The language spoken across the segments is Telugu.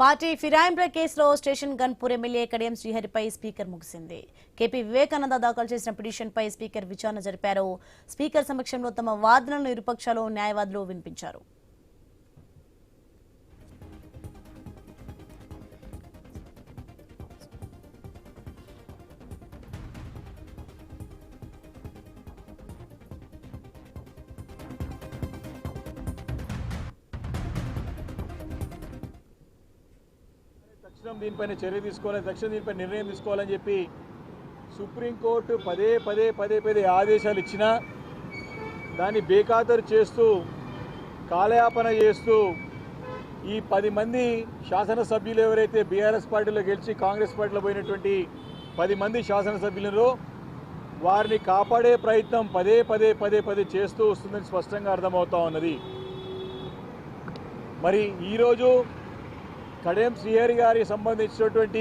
పార్టీ ఫిరాయింపుల కేసులో స్టేషన్ గన్పూర్ ఎమ్మెల్యే కడియం శ్రీహరిపై స్పీకర్ ముగిసింది. కేపీ వివేకానంద దాఖలు చేసిన పిటిషన్పై స్పీకర్ విచారణ జరిపారు. స్పీకర్ సమక్షంలో తమ వాదనలను ఇరుపక్షాలు న్యాయవాదులు వినిపించారు. దీనిపైన చర్య తీసుకోవాలి, తక్షణం దీనిపై నిర్ణయం తీసుకోవాలని చెప్పి సుప్రీంకోర్టు పదే ఆదేశాలు ఇచ్చినా దాన్ని బేఖాతరు చేస్తూ కాలయాపన చేస్తూ ఈ 10 మంది శాసనసభ్యులు ఎవరైతే బీఆర్ఎస్ పార్టీలో గెలిచి కాంగ్రెస్ పార్టీలో పోయినటువంటి 10 మంది శాసనసభ్యులను వారిని కాపాడే ప్రయత్నం పదే చేస్తూ వస్తుందని స్పష్టంగా అర్థమవుతా ఉన్నది. మరి ఈరోజు కడియం శ్రీహరి గారికి సంబంధించినటువంటి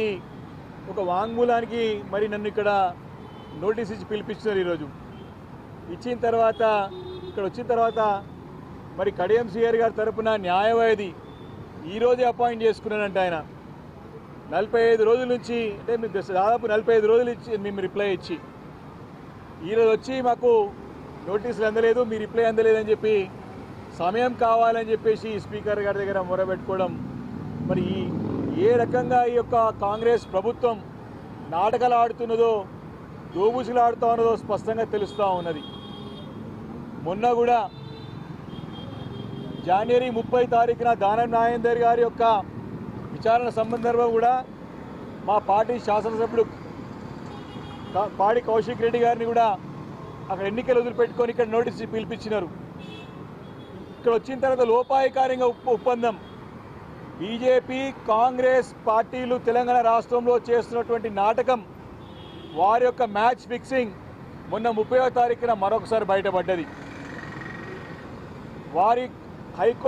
ఒక వాంగ్మూలానికి మరి నన్ను ఇక్కడ నోటీస్ ఇచ్చి పిలిపించినారు. ఈరోజు ఇచ్చిన తర్వాత ఇక్కడ వచ్చిన తర్వాత మరి కడియం శ్రీహరి గారి తరపున న్యాయవాది ఈరోజే అపాయింట్ చేసుకున్నానంటే ఆయన 45 రోజుల నుంచి అంటే మీరు దాదాపు 45 రోజులు ఇచ్చి మేము రిప్లై ఇచ్చి ఈరోజు వచ్చి మాకు నోటీసులు అందలేదు, మీ రిప్లై అందలేదని చెప్పి సమయం కావాలని చెప్పేసి స్పీకర్ గారి దగ్గర మొరబెట్టుకోవడం మరి ఏ రకంగా ఈ యొక్క కాంగ్రెస్ ప్రభుత్వం నాటకాలు ఆడుతున్నదో దోబుసులు ఆడుతూ ఉన్నదో స్పష్టంగా తెలుస్తూ ఉన్నది. మొన్న కూడా జనవరి 30 తారీఖున దానం నాగేందర్ గారి యొక్క విచారణ సందర్భంగా కూడా మా పార్టీ శాసనసభ్యుడు పాడి కౌశిక్ రెడ్డి గారిని కూడా అక్కడ ఎన్నికలు వదిలిపెట్టుకొని ఇక్కడ నోటీసు పిలిపించినారు. ఇక్కడ వచ్చిన తర్వాత లోపాయకారంగా ఒప్పందం బీజేపీ కాంగ్రెస్ పార్టీలు తెలంగాణ రాష్ట్రంలో చేస్తున్నటువంటి నాటకం వారి యొక్క మ్యాచ్ ఫిక్సింగ్ మొన్న 30వ తారీఖున మరొకసారి బయటపడ్డది. వారి హైకోర్టు